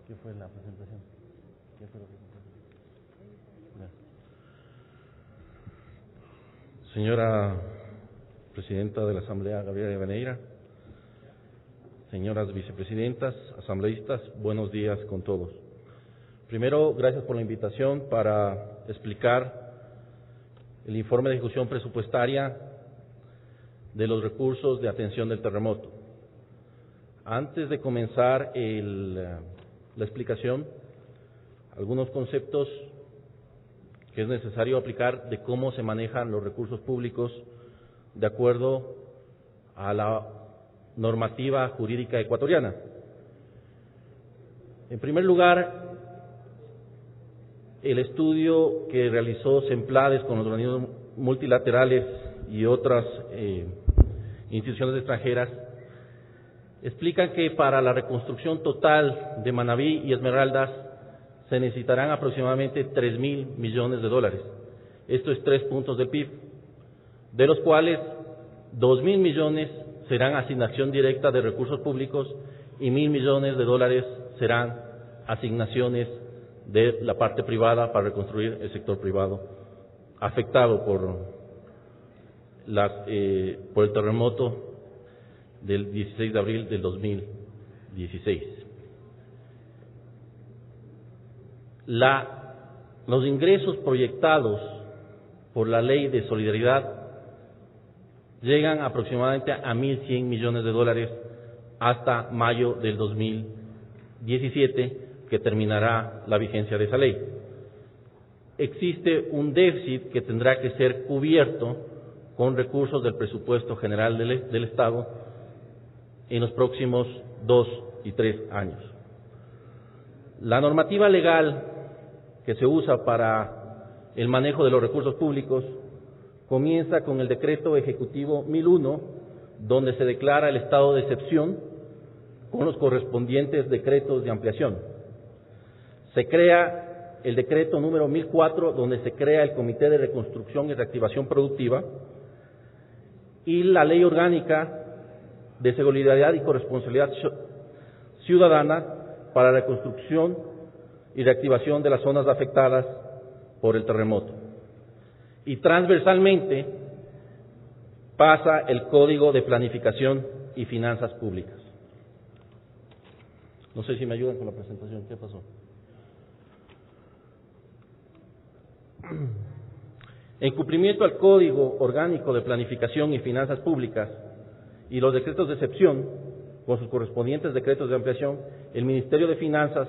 ¿Qué fue la presentación? ¿Qué fue la presentación? Ya. Señora Presidenta de la Asamblea, Gabriela Rivadeneira, señoras vicepresidentas, asambleístas, buenos días con todos. Primero, gracias por la invitación para explicar el informe de ejecución presupuestaria de los recursos de atención del terremoto. Antes de comenzar la explicación, algunos conceptos que es necesario aplicar de cómo se manejan los recursos públicos de acuerdo a la normativa jurídica ecuatoriana. En primer lugar, el estudio que realizó CEMPLADES con los organismos multilaterales y otras instituciones extranjeras explican que para la reconstrucción total de Manabí y Esmeraldas se necesitarán aproximadamente 3.000 millones de dólares. Esto es 3 puntos del PIB, de los cuales 2.000 millones serán asignación directa de recursos públicos y 1.000 millones de dólares serán asignaciones de la parte privada para reconstruir el sector privado afectado por el terremoto del 16 de abril del 2016. Los ingresos proyectados por la Ley de Solidaridad llegan aproximadamente a 1.100 millones de dólares hasta mayo del 2017, que terminará la vigencia de esa ley. Existe un déficit que tendrá que ser cubierto con recursos del presupuesto general del Estado en los próximos 2 y 3 años. La normativa legal que se usa para el manejo de los recursos públicos comienza con el Decreto Ejecutivo 1001, donde se declara el estado de excepción con los correspondientes decretos de ampliación. Se crea el decreto número 1004, donde se crea el Comité de Reconstrucción y Reactivación Productiva, y la Ley Orgánica de Solidaridad y Corresponsabilidad Ciudadana para la reconstrucción y reactivación de las zonas afectadas por el terremoto. Y transversalmente pasa el Código de Planificación y Finanzas Públicas. No sé si me ayudan con la presentación. ¿Qué pasó? En cumplimiento al Código Orgánico de Planificación y Finanzas Públicas y los decretos de excepción, con sus correspondientes decretos de ampliación, el Ministerio de Finanzas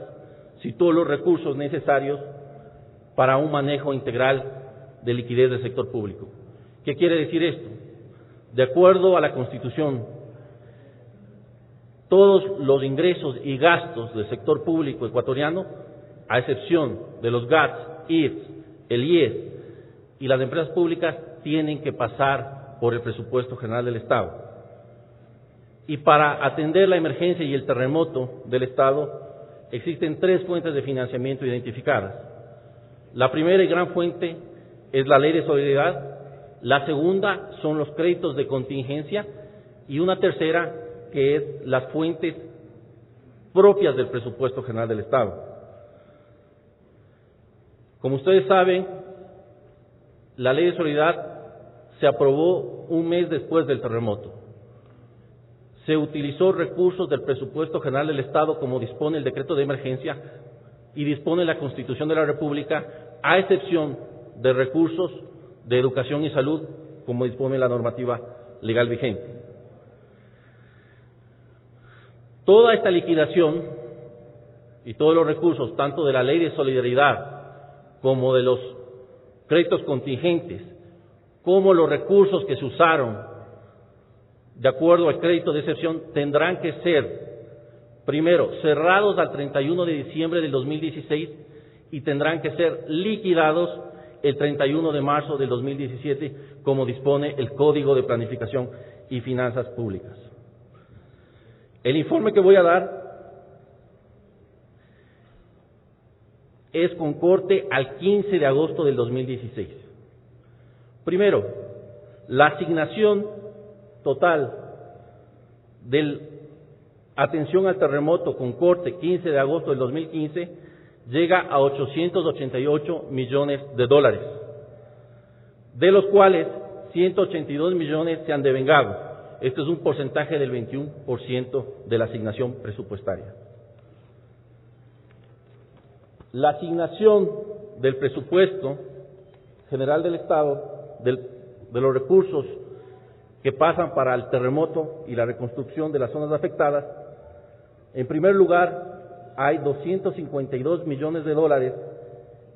situó los recursos necesarios para un manejo integral de liquidez del sector público. ¿Qué quiere decir esto? De acuerdo a la Constitución, todos los ingresos y gastos del sector público ecuatoriano, a excepción de los GATS, IRS, el IES y las empresas públicas, tienen que pasar por el presupuesto general del Estado. Y para atender la emergencia y el terremoto del Estado, existen 3 fuentes de financiamiento identificadas. La primera y gran fuente es la Ley de Solidaridad, la segunda son los créditos de contingencia y una tercera que es las fuentes propias del presupuesto general del Estado. Como ustedes saben, la Ley de Solidaridad se aprobó un mes después del terremoto. Se utilizó recursos del presupuesto general del Estado como dispone el decreto de emergencia y dispone la Constitución de la República, a excepción de recursos de educación y salud, como dispone la normativa legal vigente. Toda esta liquidación y todos los recursos, tanto de la Ley de Solidaridad como de los créditos contingentes, como los recursos que se usaron de acuerdo al crédito de excepción, tendrán que ser, primero, cerrados al 31 de diciembre del 2016 y tendrán que ser liquidados el 31 de marzo del 2017, como dispone el Código de Planificación y Finanzas Públicas. El informe que voy a dar es con corte al 15 de agosto del 2016. Primero, la asignación total del atención al terremoto con corte 15 de agosto del 2015 llega a 888 millones de dólares, de los cuales 182 millones se han devengado. Esto es un porcentaje del 21% de la asignación presupuestaria. La asignación del presupuesto general del Estado, de los recursos que pasan para el terremoto y la reconstrucción de las zonas afectadas, en primer lugar, hay 252 millones de dólares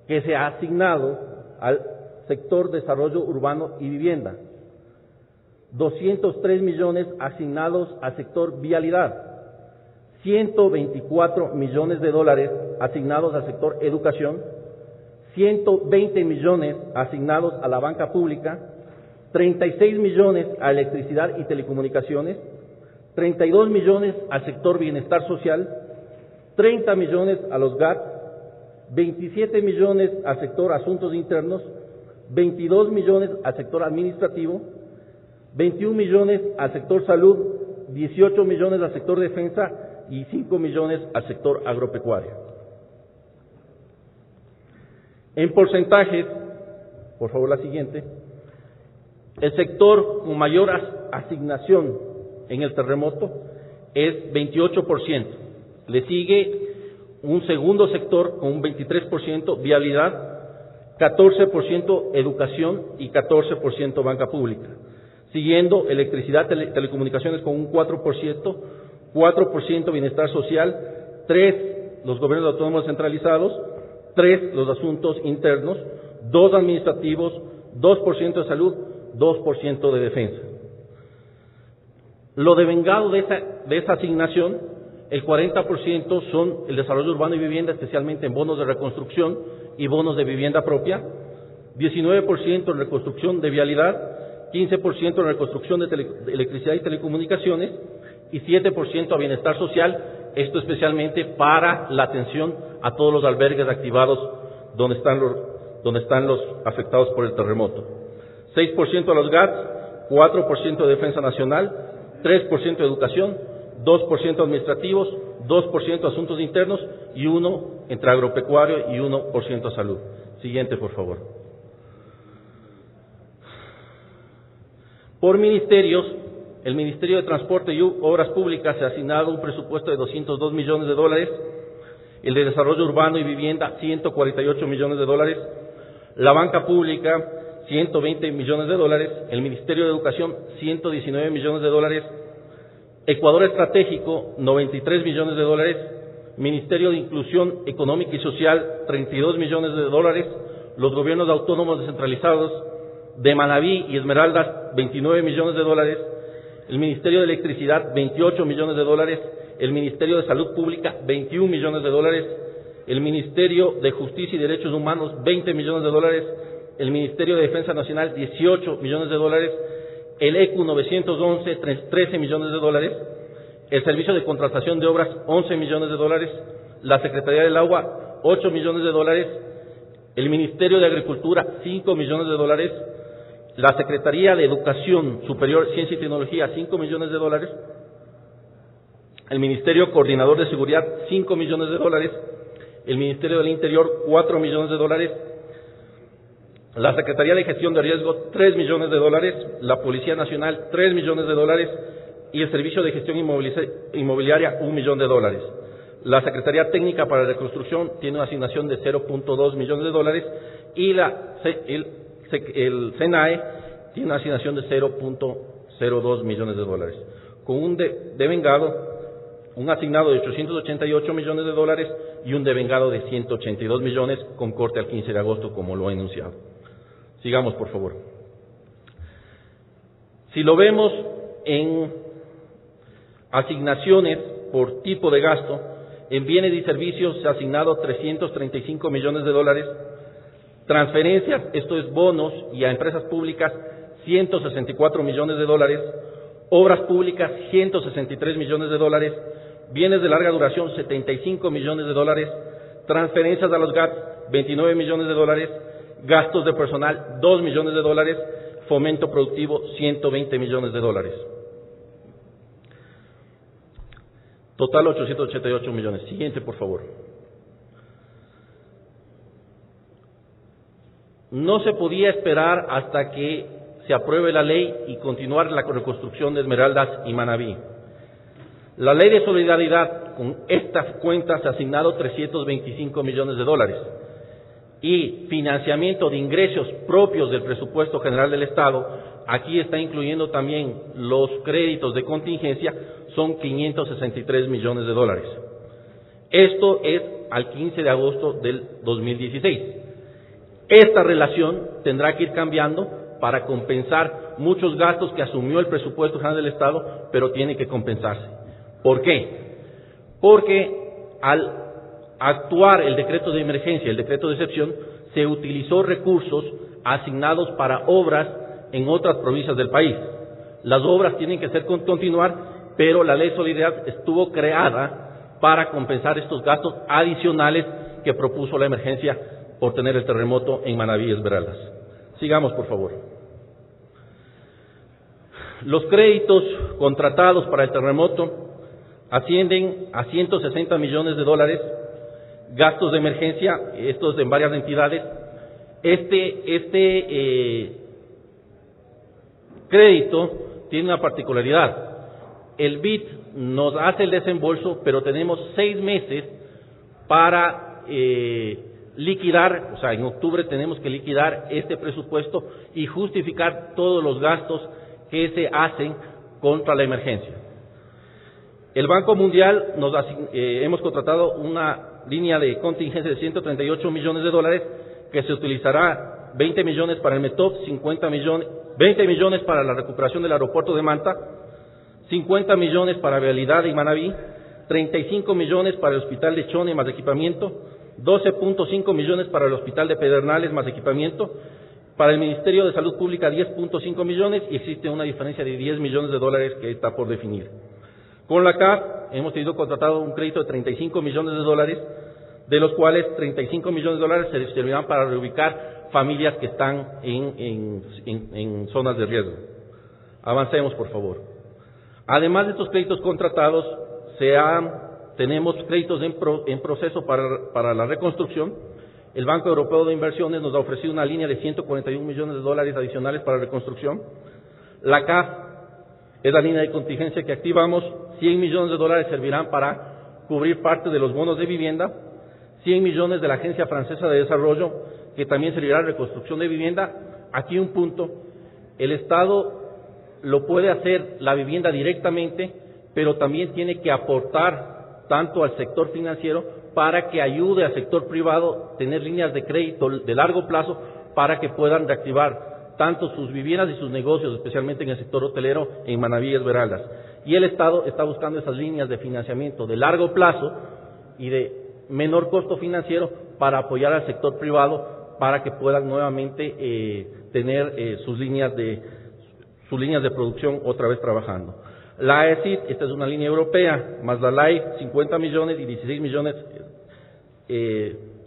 que se ha asignado al sector desarrollo urbano y vivienda, 203 millones asignados al sector vialidad, 124 millones de dólares asignados al sector educación, 120 millones asignados a la banca pública, 36 millones a electricidad y telecomunicaciones, 32 millones al sector bienestar social, 30 millones a los GAT, 27 millones al sector asuntos internos, 22 millones al sector administrativo, 21 millones al sector salud, 18 millones al sector defensa y 5 millones al sector agropecuario. En porcentajes, por favor la siguiente, el sector con mayor asignación en el terremoto es 28%. Le sigue un segundo sector con un 23%, vialidad, 14% educación y 14% banca pública. Siguiendo electricidad, telecomunicaciones con un 4%, 4% bienestar social, 3% los gobiernos autónomos centralizados, 3% los asuntos internos, 2% administrativos, 2% de salud, 2% de defensa. Lo devengado de esa asignación, el 40% son el desarrollo urbano y vivienda, especialmente en bonos de reconstrucción y bonos de vivienda propia, 19% en reconstrucción de vialidad, 15% en reconstrucción de electricidad y telecomunicaciones y 7% a bienestar social, esto especialmente para la atención a todos los albergues activados donde están los afectados por el terremoto. 6% a los GATS, 4% de defensa nacional, 3% de educación, 2% administrativos, 2% asuntos internos y 1% entre agropecuario y 1% a salud. Siguiente, por favor. Por ministerios, el Ministerio de Transporte y Obras Públicas se ha asignado un presupuesto de 202 millones de dólares, el de Desarrollo Urbano y Vivienda 148 millones de dólares, la banca pública 120 millones de dólares, el Ministerio de Educación 119 millones de dólares, Ecuador Estratégico 93 millones de dólares, Ministerio de Inclusión Económica y Social 32 millones de dólares, los gobiernos autónomos descentralizados de Manabí y Esmeraldas 29 millones de dólares, el Ministerio de Electricidad 28 millones de dólares, el Ministerio de Salud Pública 21 millones de dólares, el Ministerio de Justicia y Derechos Humanos 20 millones de dólares, el Ministerio de Defensa Nacional 18 millones de dólares, el ECU 911 13 millones de dólares, el Servicio de Contratación de Obras 11 millones de dólares, la Secretaría del Agua 8 millones de dólares, el Ministerio de Agricultura 5 millones de dólares, la Secretaría de Educación Superior, Ciencia y Tecnología 5 millones de dólares, el Ministerio Coordinador de Seguridad 5 millones de dólares, el Ministerio del Interior 4 millones de dólares, la Secretaría de Gestión de Riesgo 3 millones de dólares, la Policía Nacional 3 millones de dólares y el Servicio de Gestión Inmobiliaria 1 millón de dólares. La Secretaría Técnica para la Reconstrucción tiene una asignación de 0.2 millones de dólares y el SENAE tiene una asignación de 0.02 millones de dólares, con un devengado, un asignado de 888 millones de dólares y un devengado de 182 millones con corte al 15 de agosto, como lo he enunciado. Sigamos, por favor. Si lo vemos en asignaciones por tipo de gasto, en bienes y servicios se ha asignado 335 millones de dólares, transferencias, esto es bonos, y a empresas públicas 164 millones de dólares, obras públicas 163 millones de dólares, bienes de larga duración 75 millones de dólares, transferencias a los GATS 29 millones de dólares, gastos de personal 2 millones de dólares, fomento productivo 120 millones de dólares. Total 888 millones. Siguiente, por favor. No se podía esperar hasta que se apruebe la ley y continuar la reconstrucción de Esmeraldas y Manabí. La ley de solidaridad, con estas cuentas, ha asignado 325 millones de dólares y financiamiento de ingresos propios del presupuesto general del Estado, aquí está incluyendo también los créditos de contingencia, son 563 millones de dólares. Esto es al 15 de agosto del 2016. Esta relación tendrá que ir cambiando para compensar muchos gastos que asumió el presupuesto general del Estado, pero tiene que compensarse. ¿Por qué? Porque al actuar el decreto de emergencia, el decreto de excepción, se utilizó recursos asignados para obras en otras provincias del país. Las obras tienen que continuar, pero la ley de solidaridad estuvo creada para compensar estos gastos adicionales que propuso la emergencia por tener el terremoto en Manabí y Esmeraldas. Sigamos, por favor. Los créditos contratados para el terremoto ascienden a 160 millones de dólares, gastos de emergencia, estos en varias entidades. Crédito tiene una particularidad. El BID nos hace el desembolso, pero tenemos 6 meses para liquidar, o sea, en octubre tenemos que liquidar este presupuesto y justificar todos los gastos que se hacen contra la emergencia. El Banco Mundial hemos contratado una línea de contingencia de 138 millones de dólares que se utilizará 20 millones para el METOP, 20 millones para la recuperación del aeropuerto de Manta, 50 millones para Vialidad y Manabí, 35 millones para el Hospital de Chone más equipamiento, 12.5 millones para el Hospital de Pedernales más equipamiento, para el Ministerio de Salud Pública 10.5 millones y existe una diferencia de 10 millones de dólares que está por definir. Con la CAF hemos tenido contratado un crédito de 35 millones de dólares, de los cuales 35 millones de dólares se servirán para reubicar familias que están en zonas de riesgo. Avancemos, por favor. Además de estos créditos contratados, tenemos créditos en proceso para la reconstrucción. El Banco Europeo de Inversiones nos ha ofrecido una línea de 141 millones de dólares adicionales para reconstrucción. La CAF es la línea de contingencia que activamos. 100 millones de dólares servirán para cubrir parte de los bonos de vivienda. 100 millones de la Agencia Francesa de Desarrollo, que también servirá a reconstrucción de vivienda. Aquí un punto. El Estado lo puede hacer la vivienda directamente, pero también tiene que aportar tanto al sector financiero para que ayude al sector privado a tener líneas de crédito de largo plazo para que puedan reactivar tanto sus viviendas y sus negocios, especialmente en el sector hotelero en Manabí y Esmeraldas. Y el Estado está buscando esas líneas de financiamiento de largo plazo y de menor costo financiero para apoyar al sector privado para que puedan nuevamente tener sus líneas de producción otra vez trabajando. La AECID, esta es una línea europea, más la LAIF, 50 millones y 16 millones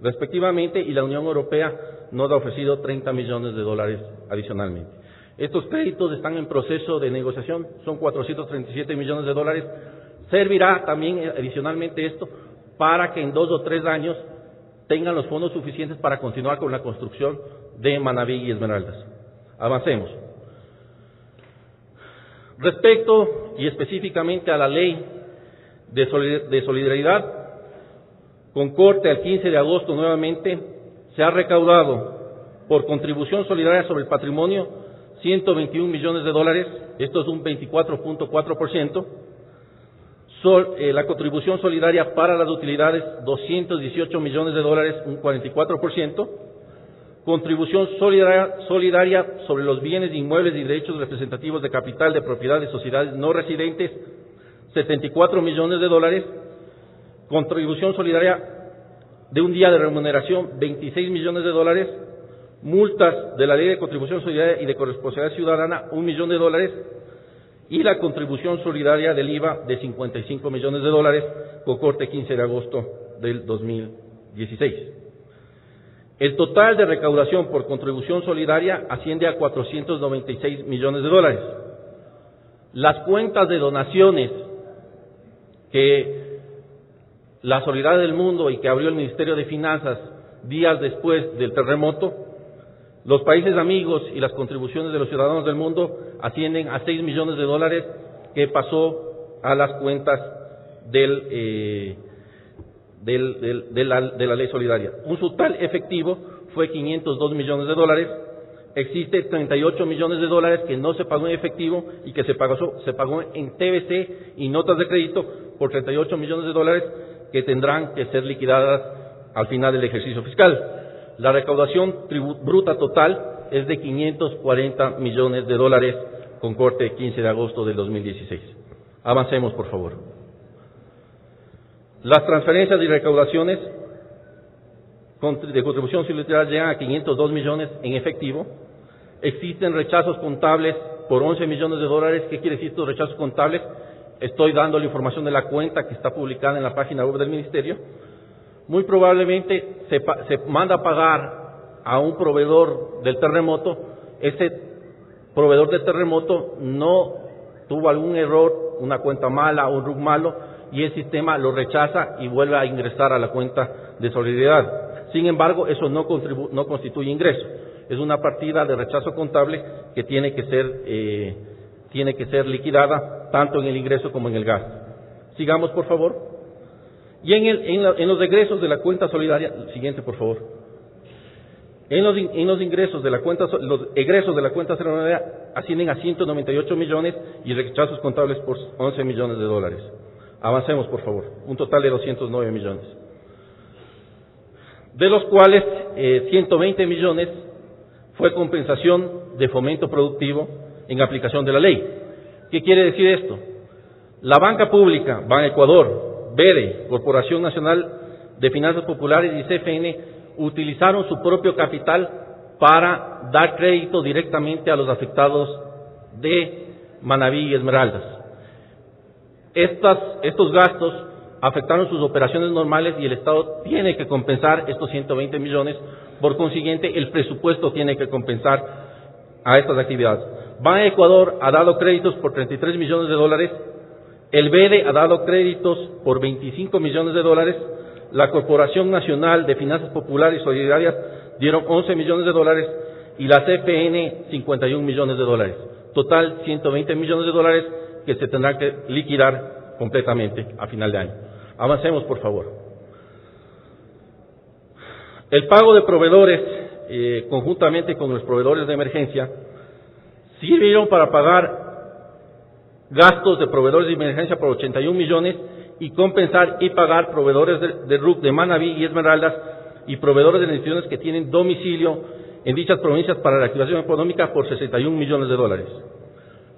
respectivamente, y la Unión Europea nos ha ofrecido 30 millones de dólares adicionalmente. Estos créditos están en proceso de negociación, son 437 millones de dólares. Servirá también adicionalmente esto para que en 2 o 3 años tengan los fondos suficientes para continuar con la construcción de Manabí y Esmeraldas. Avancemos. Respecto y específicamente a la ley de solidaridad, con corte al 15 de agosto nuevamente, se ha recaudado por contribución solidaria sobre el patrimonio 121 millones de dólares, esto es un 24.4%, la contribución solidaria para las utilidades 218 millones de dólares, un 44%, contribución solidaria sobre los bienes inmuebles y derechos representativos de capital de propiedad de sociedades no residentes, 74 millones de dólares, contribución solidaria de un día de remuneración, 26 millones de dólares, multas de la Ley de Contribución Solidaria y de Corresponsabilidad Ciudadana, 1 millón de dólares, y la contribución solidaria del IVA de 55 millones de dólares, con corte 15 de agosto del 2016. El total de recaudación por contribución solidaria asciende a 496 millones de dólares. Las cuentas de donaciones que la solidaridad del mundo y que abrió el Ministerio de Finanzas días después del terremoto, los países amigos y las contribuciones de los ciudadanos del mundo ascienden a $6 millones que pasó a las cuentas de la ley solidaria. Un total efectivo fue $502 millones. Existe $38 millones que no se pagó en efectivo y que se pagó en TBC y notas de crédito por $38 millones que tendrán que ser liquidadas al final del ejercicio fiscal. La recaudación bruta total es de $540 millones con corte 15 de agosto del 2016. Avancemos, por favor. Las transferencias y recaudaciones de contribución solidaria llegan a $502 millones en efectivo. Existen rechazos contables por $11 millones. ¿Qué quiere decir estos rechazos contables? Estoy dando la información de la cuenta que está publicada en la página web del Ministerio. Muy probablemente se manda a pagar a un proveedor del terremoto. Ese proveedor del terremoto no tuvo algún error, una cuenta mala o un RUC malo, y el sistema lo rechaza y vuelve a ingresar a la cuenta de solidaridad. Sin embargo, eso no constituye ingreso. Es una partida de rechazo contable que tiene que ser liquidada tanto en el ingreso como en el gasto. Sigamos, por favor. Y en los egresos de la cuenta solidaria, siguiente, por favor. En los ingresos de la cuenta, los egresos de la cuenta solidaria ascienden a 198 millones y rechazos contables por $11 millones. Avancemos, por favor. Un total de 209 millones. De los cuales 120 millones fue compensación de fomento productivo en aplicación de la ley. ¿Qué quiere decir esto? La banca pública, Banecuador, BEDE, Corporación Nacional de Finanzas Populares y CFN utilizaron su propio capital para dar crédito directamente a los afectados de Manabí y Esmeraldas. Estos gastos afectaron sus operaciones normales y el Estado tiene que compensar estos 120 millones. Por consiguiente, el presupuesto tiene que compensar a estas actividades. Banecuador ha dado créditos por $33 millones. El BEDE ha dado créditos por $25 millones. La Corporación Nacional de Finanzas Populares y Solidarias dieron $11 millones y la CFN $51 millones. Total, $120 millones que se tendrán que liquidar completamente a final de año. Avancemos, por favor. El pago de proveedores, conjuntamente con los proveedores de emergencia, sirvieron para pagar gastos de proveedores de emergencia por 81 millones y compensar y pagar proveedores de RUC de Manabí y Esmeraldas y proveedores de las instituciones que tienen domicilio en dichas provincias para la activación económica por $61 millones.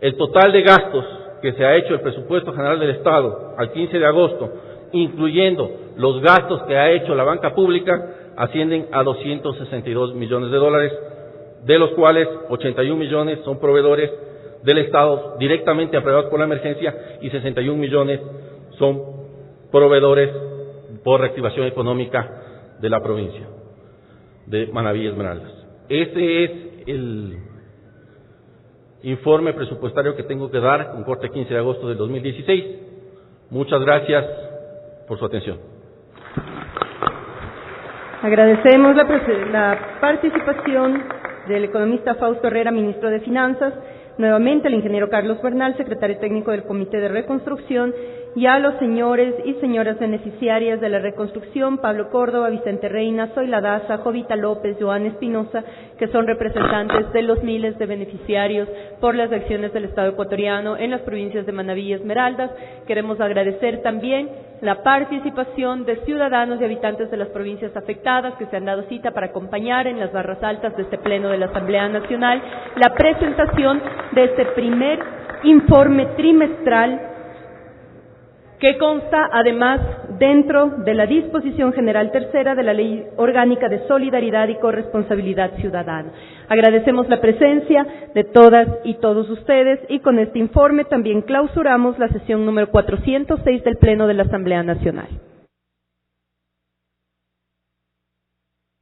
El total de gastos que se ha hecho el presupuesto general del Estado al 15 de agosto, incluyendo los gastos que ha hecho la banca pública, ascienden a $262 millones, de los cuales 81 millones son proveedores del Estado directamente aprobados por la emergencia y 61 millones son proveedores por reactivación económica de la provincia de Manabí y Esmeraldas. Ese es el informe presupuestario que tengo que dar con corte 15 de agosto del 2016. Muchas gracias por su atención. Agradecemos la participación del economista Fausto Herrera, ministro de Finanzas, nuevamente al ingeniero Carlos Bernal, secretario técnico del Comité de Reconstrucción, y a los señores y señoras beneficiarias de la reconstrucción, Pablo Córdoba, Vicente Reina, Zoila Daza, Jovita López, Joan Espinosa, que son representantes de los miles de beneficiarios por las acciones del Estado ecuatoriano en las provincias de Manabí y Esmeraldas. Queremos agradecer también la participación de ciudadanos y habitantes de las provincias afectadas que se han dado cita para acompañar en las barras altas de este pleno de la Asamblea Nacional la presentación de este primer informe trimestral que consta además dentro de la disposición general tercera de la Ley Orgánica de Solidaridad y Corresponsabilidad Ciudadana. Agradecemos la presencia de todas y todos ustedes y con este informe también clausuramos la sesión número 406 del Pleno de la Asamblea Nacional.